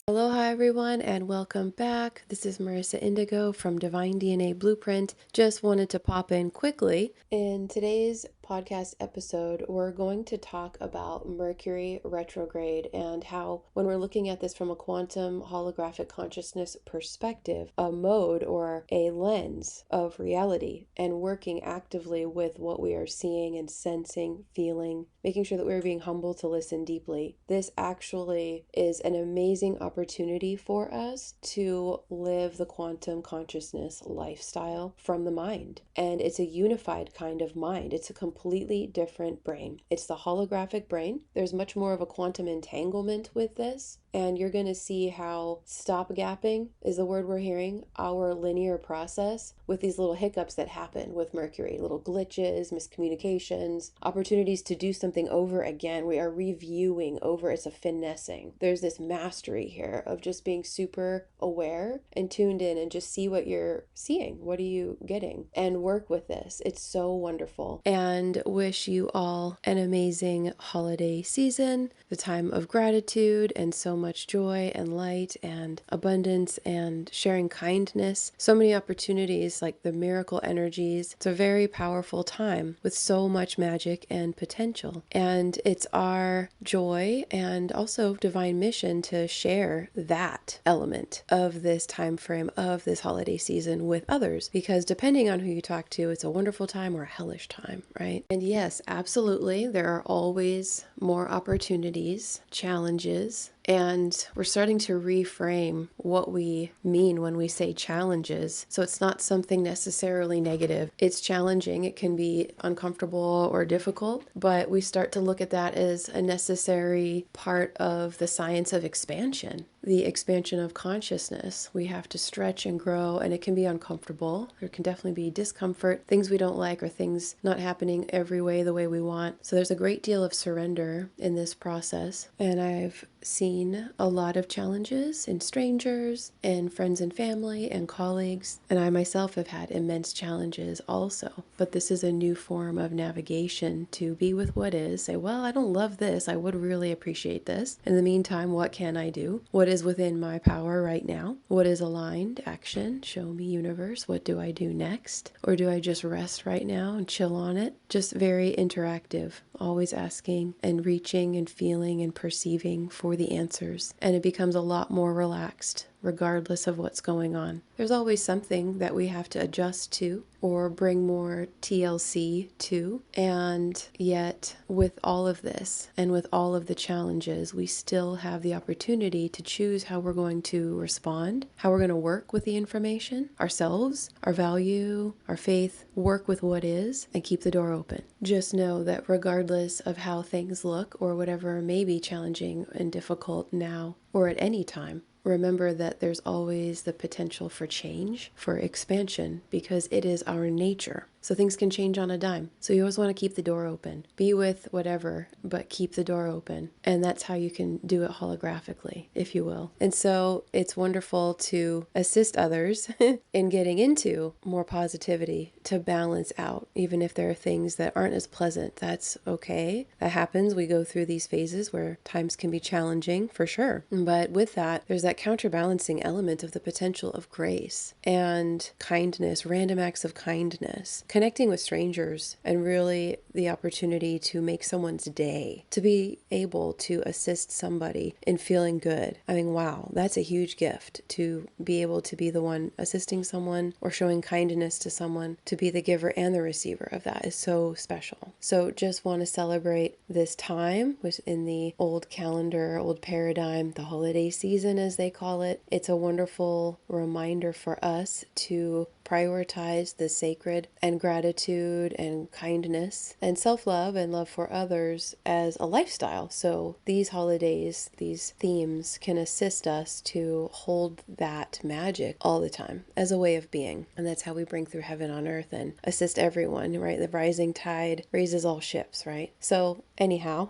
Aloha everyone and welcome back. This is Marissa Indigo from Divine DNA Blueprint. Just wanted to pop in quickly. In today's podcast episode, we're going to talk about Mercury Retrograde and how when we're looking at this from a quantum holographic consciousness perspective, a mode or a lens of reality and working actively with what we are seeing and sensing, feeling, making sure that we're being humble to listen deeply. This actually is an amazing opportunity for us to live the quantum consciousness lifestyle from the mind. And it's a unified kind of mind. It's a completely different brain. It's the holographic brain. There's much more of a quantum entanglement with this. And you're going to see how stop-gapping is the word we're hearing, our linear process with these little hiccups that happen with Mercury, little glitches, miscommunications, opportunities to do something over again. We are reviewing over, it's a finessing. There's this mastery here of just being super aware and tuned in and just see what you're seeing. What are you getting? And work with this. It's so wonderful. And wish you all an amazing holiday season, the time of gratitude and so much joy and light and abundance and sharing kindness. So many opportunities like the miracle energies. It's a very powerful time with so much magic and potential. And it's our joy and also divine mission to share that element of this time frame of this holiday season with others, because depending on who you talk to, it's a wonderful time or a hellish time, right? And yes, absolutely, there are always more opportunities, challenges, and we're starting to reframe what we mean when we say challenges. So it's not something necessarily negative. It's challenging. It can be uncomfortable or difficult, but we start to look at that as a necessary part of the science of expansion. The expansion of consciousness. We have to stretch and grow, and it can be uncomfortable. There can definitely be discomfort, things we don't like, or things not happening every way the way we want. So there's a great deal of surrender in this process. And I've seen a lot of challenges in strangers and friends and family and colleagues. And I myself have had immense challenges also. But this is a new form of navigation to be with what is. Say, well, I don't love this. I would really appreciate this. In the meantime, what can I do? What is within my power right now? What is aligned? Action. Show me, universe. What do I do next? Or do I just rest right now and chill on it? Just very interactive. Always asking and reaching and feeling and perceiving for the answers. And it becomes a lot more relaxed regardless of what's going on. There's always something that we have to adjust to or bring more TLC to. And yet, with all of this and with all of the challenges, we still have the opportunity to choose how we're going to respond, how we're going to work with the information, ourselves, our value, our faith, work with what is, and keep the door open. Just know that regardless of how things look or whatever may be challenging and difficult now or at any time, remember that there's always the potential for change, for expansion, because it is our nature. So things can change on a dime. So you always want to keep the door open. Be with whatever, but keep the door open. And that's how you can do it holographically, if you will. And so it's wonderful to assist others in getting into more positivity to balance out, even if there are things that aren't as pleasant. That's okay. That happens. We go through these phases where times can be challenging, for sure. But with that, there's that counterbalancing element of the potential of grace and kindness, random acts of kindness, connecting with strangers, and really the opportunity to make someone's day, to be able to assist somebody in feeling good. I mean, wow, that's a huge gift to be able to be the one assisting someone or showing kindness to someone. To be the giver and the receiver of that is so special. So just want to celebrate this time, which in the old calendar, old paradigm, the holiday season as they call it. It's a wonderful reminder for us to prioritize the sacred and gratitude and kindness and self-love and love for others as a lifestyle. So these holidays, these themes can assist us to hold that magic all the time as a way of being. And that's how we bring through heaven on earth and assist everyone, right? The rising tide raises all ships, right? So anyhow,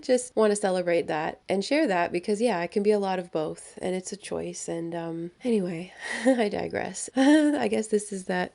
just want to celebrate that and share that because yeah, it can be a lot of both and it's a choice. And anyway, I digress. I guess this is that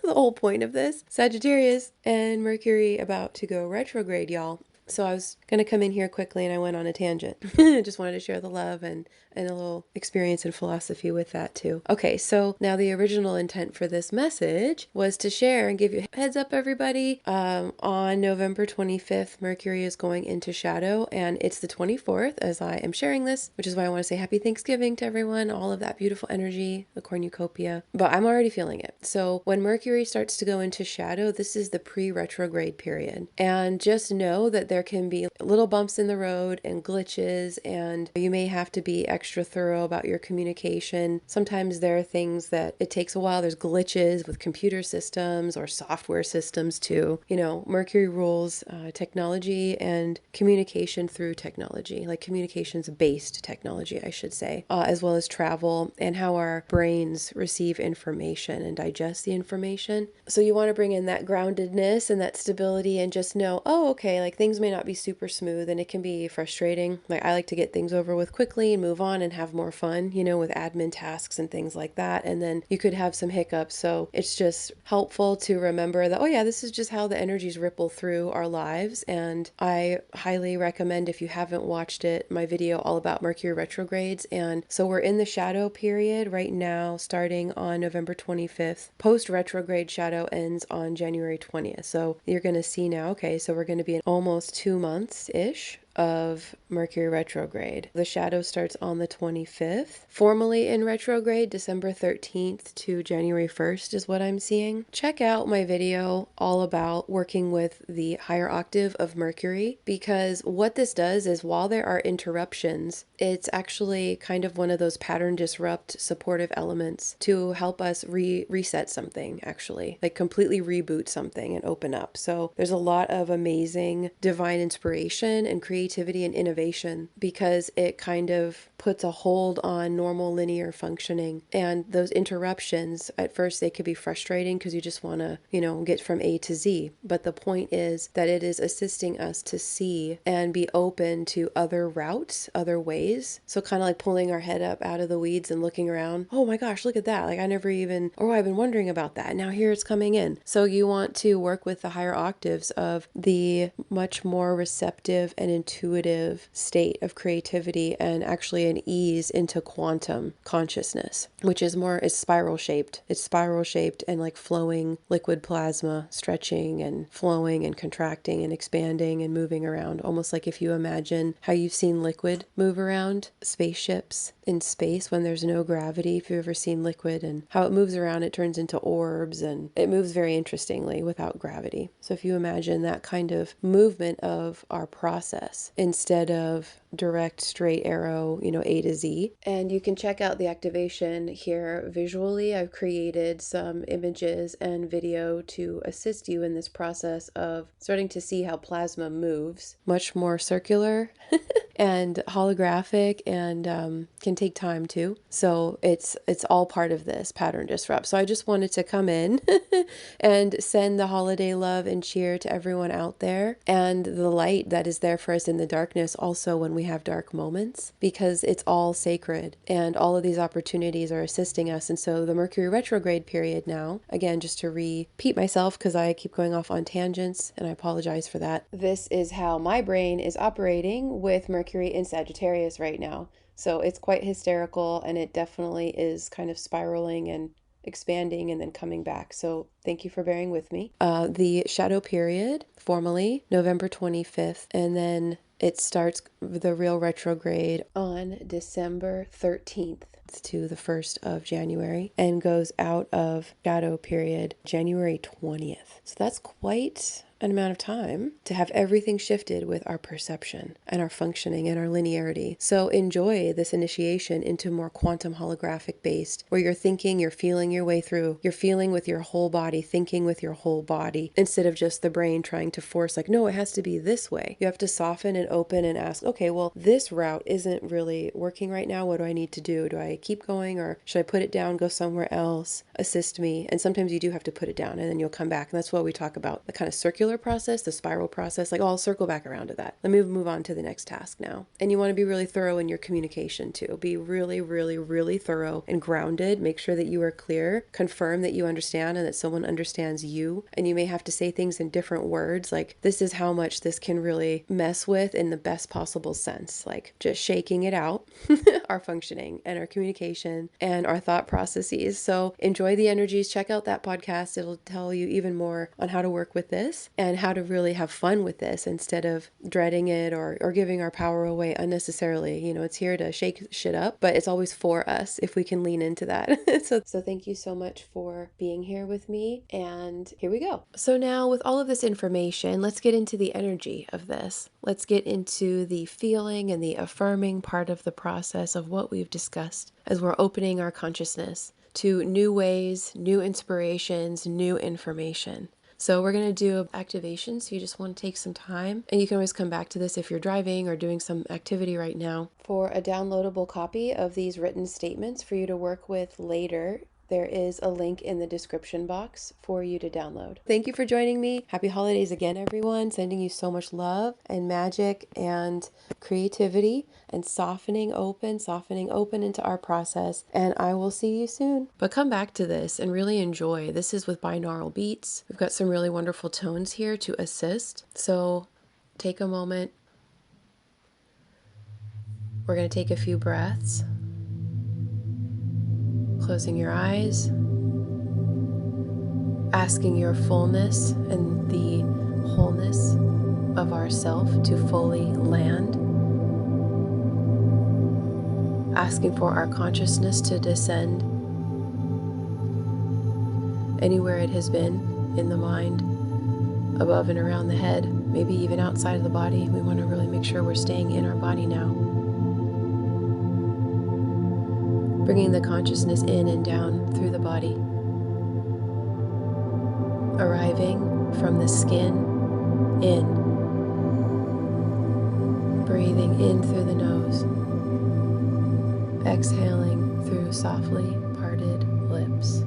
the whole point of this. Sagittarius and Mercury about to go retrograde, y'all. So I was going to come in here quickly and I went on a tangent. Just wanted to share the love and a little experience and philosophy with that too. Okay, so now the original intent for this message was to share and give you a heads up, everybody. On November 25th, Mercury is going into shadow, and it's the 24th as I am sharing this, which is why I want to say happy Thanksgiving to everyone, all of that beautiful energy, the cornucopia. But I'm already feeling it. So when Mercury starts to go into shadow, this is the pre-retrograde period. And just know that there can be little bumps in the road and glitches, and you may have to be extra thorough about your communication. Sometimes there are things that it takes a while. There's glitches with computer systems or software systems too. You know, Mercury rules technology and communication through technology, like communications based technology, I should say, as well as travel and how our brains receive information and digest the information. So you want to bring in that groundedness and that stability and just know, oh, okay, like things may not be super smooth and it can be frustrating. Like I like to get things over with quickly and move on and have more fun, you know, with admin tasks and things like that. And then you could have some hiccups. So it's just helpful to remember that, oh yeah, this is just how the energies ripple through our lives. And I highly recommend, if you haven't watched it, my video all about Mercury retrogrades. And so we're in the shadow period right now, starting on November 25th. Post retrograde shadow ends on January 20th. So you're going to see now, okay, so we're going to be in almost 2 months-ish of Mercury retrograde. The shadow starts on the 25th. Formally in retrograde, December 13th to January 1st is what I'm seeing. Check out my video all about working with the higher octave of Mercury, because what this does is while there are interruptions, it's actually kind of one of those pattern disrupt supportive elements to help us reset something, actually, like completely reboot something and open up. So there's a lot of amazing divine inspiration and creativity and innovation, because it kind of puts a hold on normal linear functioning. And those interruptions, at first they could be frustrating because you just want to, you know, get from A to Z. But the point is that it is assisting us to see and be open to other routes, other ways. So kind of like pulling our head up out of the weeds and looking around. Oh my gosh, look at that. Like I never even, oh, I've been wondering about that. Now here it's coming in. So you want to work with the higher octaves of the much more receptive and intuitive state of creativity, and actually an ease into quantum consciousness, which is more, it's spiral shaped. It's spiral shaped and like flowing liquid plasma, stretching and flowing and contracting and expanding and moving around. Almost like if you imagine how you've seen liquid move around spaceships in space when there's no gravity. If you've ever seen liquid and how it moves around, it turns into orbs and it moves very interestingly without gravity. So if you imagine that kind of movement of our process instead of direct straight arrow, you know, A to Z. And you can check out the activation here visually. I've created some images and video to assist you in this process of starting to see how plasma moves. Much more circular and holographic, and can take time too. So it's all part of this pattern disrupt. So I just wanted to come in and send the holiday love and cheer to everyone out there, and the light that is there for us in the darkness also when we have dark moments, because it's all sacred and all of these opportunities are assisting us. And so the Mercury retrograde period now, again, just to repeat myself because I keep going off on tangents and I apologize for that. This is how my brain is operating with Mercury in Sagittarius right now. So it's quite hysterical, and it definitely is kind of spiraling and expanding and then coming back. So thank you for bearing with me. The shadow period, formally November 25th, and then it starts the real retrograde on December 13th to the 1st of January, and goes out of shadow period January 20th. So that's quite an amount of time to have everything shifted with our perception and our functioning and our linearity. So enjoy this initiation into more quantum holographic based, where you're thinking, you're feeling your way through, you're feeling with your whole body, thinking with your whole body, instead of just the brain trying to force like, no, it has to be this way. You have to soften and open and ask, okay, well, this route isn't really working right now. What do I need to do? Do I keep going, or should I put it down, go somewhere else? Assist me. And sometimes you do have to put it down and then you'll come back. And that's what we talk about, the kind of circular circular process, the spiral process. Like, I'll circle back around to that. Let me move on to the next task now. And you want to be really thorough in your communication too. Be really, really, really thorough and grounded. Make sure that you are clear. Confirm that you understand and that someone understands you. And you may have to say things in different words. Like, this is how much this can really mess with in the best possible sense. Like, just shaking it out, our functioning and our communication and our thought processes. So enjoy the energies. Check out that podcast. It'll tell you even more on how to work with this and how to really have fun with this instead of dreading it or giving our power away unnecessarily. It's here to shake shit up, but it's always for us if we can lean into that. So thank you so much for being here with me. And here we go. So now, with all of this information, let's get into the energy of this. Let's get into the feeling and the affirming part of the process of what we've discussed as we're opening our consciousness to new ways, new inspirations, new information. So we're going to do activation. So you just want to take some time, and you can always come back to this if you're driving or doing some activity right now. For a downloadable copy of these written statements for you to work with later, there is a link in the description box for you to download. Thank you for joining me. Happy holidays again, everyone. Sending you so much love and magic and creativity and softening open into our process. And I will see you soon. But come back to this and really enjoy. This is with binaural beats. We've got some really wonderful tones here to assist. So take a moment. We're going to take a few breaths. Closing your eyes, asking your fullness and the wholeness of ourself to fully land, asking for our consciousness to descend anywhere it has been in the mind, above and around the head, maybe even outside of the body. We want to really make sure we're staying in our body now. Bringing the consciousness in and down through the body, arriving from the skin in, breathing in through the nose, exhaling through softly parted lips.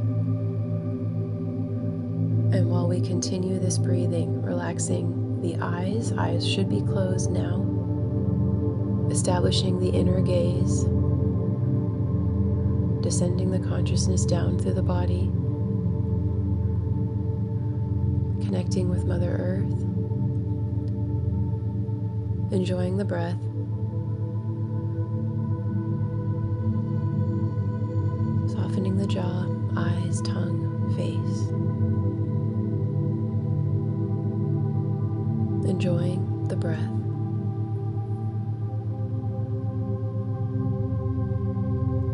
And while we continue this breathing, relaxing the eyes should be closed now, establishing the inner gaze, descending the consciousness down through the body, connecting with Mother Earth, enjoying the breath, softening the jaw, eyes, tongue, face, enjoying the breath.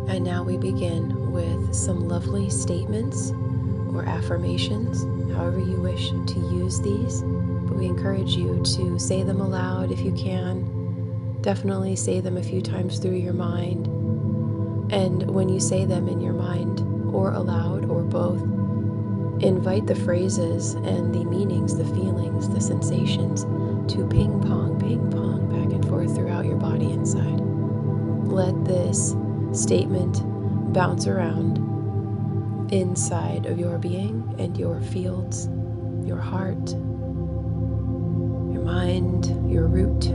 And now we begin with some lovely statements or affirmations, however you wish to use these. But we encourage you to say them aloud if you can. Definitely say them a few times through your mind. And when you say them in your mind or aloud or both, invite the phrases and the meanings, the feelings, the sensations to ping pong back and forth throughout your body inside. Let this statement bounce around inside of your being and your fields, your heart, your mind, your root.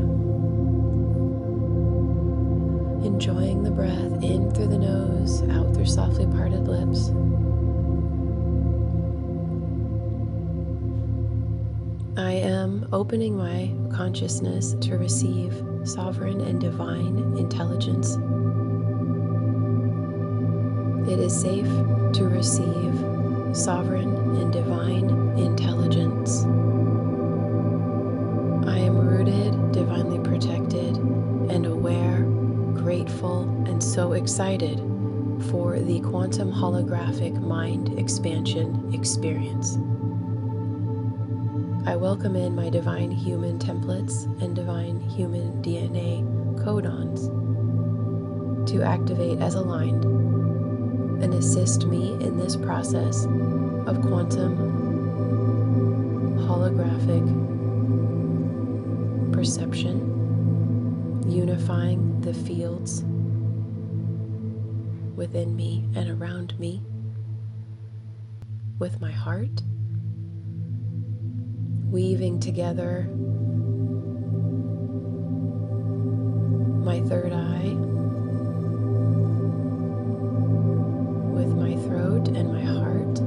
Enjoying the breath in through the nose, out through softly parted lips. I am opening my consciousness to receive sovereign and divine intelligence. It is safe to receive sovereign and divine intelligence. I am rooted, divinely protected, and aware, grateful, and so excited for the quantum holographic mind expansion experience. I welcome in my divine human templates and divine human DNA codons to activate as aligned and assist me in this process of quantum holographic perception, unifying the fields within me and around me with my heart, weaving together my third eye with my throat and my heart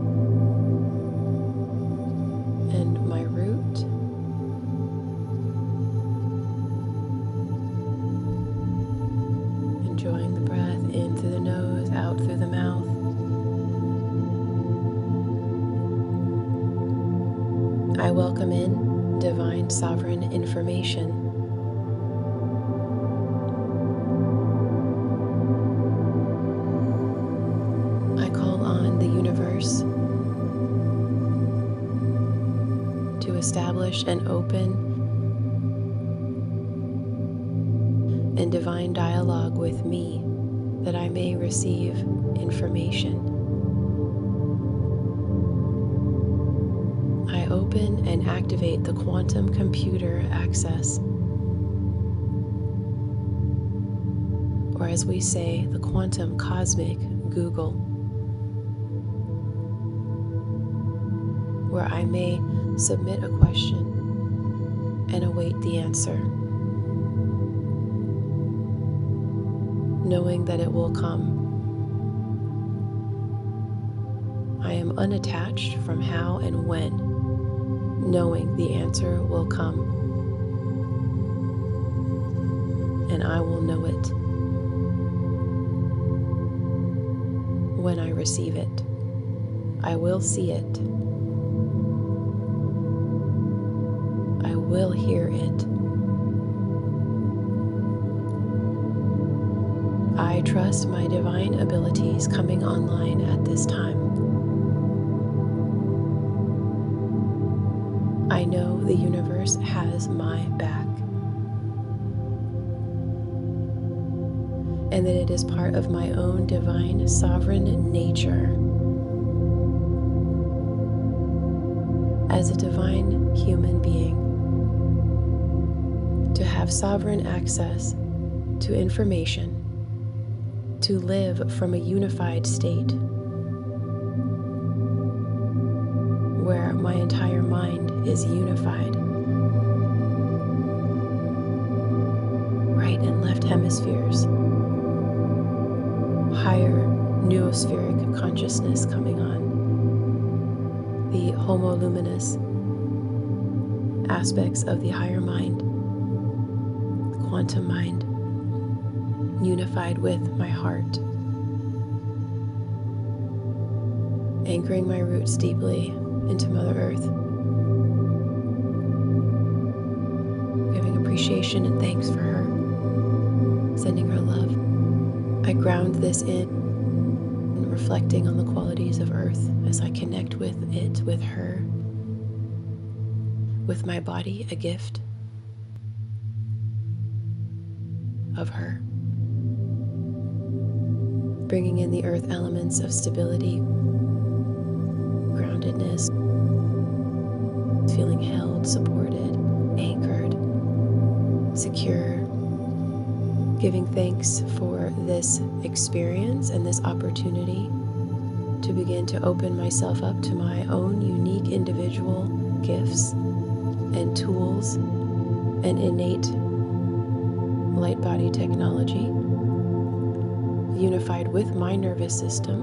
and my root. Enjoying the breath in through the nose, out through the mouth. I welcome in divine sovereign information. I call on the universe to establish an open and divine dialogue with me that I may receive information. I open and activate the quantum computer access, or as we say, the quantum cosmic Google, where I may submit a question and await the answer, knowing that it will come. I am unattached from how and when, knowing the answer will come, and I will know it when I receive it. I will see it. I will hear it. I trust my divine abilities coming online at this time. I know the universe has my back, and that it is part of my own divine sovereign nature as a divine human being to have sovereign access to information, to live from a unified state where my entire mind is unified. Right and left hemispheres, higher noospheric consciousness coming on, the homoluminous aspects of the higher mind, the quantum mind, unified with my heart, anchoring my roots deeply into Mother Earth, giving appreciation and thanks for her, sending her love. I ground this in, reflecting on the qualities of Earth as I connect with it, with her, with my body, a gift of her, bringing in the earth elements of stability, groundedness, feeling held, supported, anchored, secure, giving thanks for this experience and this opportunity to begin to open myself up to my own unique individual gifts and tools and innate light body technology, unified with my nervous system,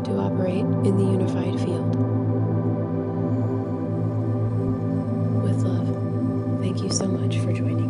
to operate in the unified field. With love, thank you so much for joining me.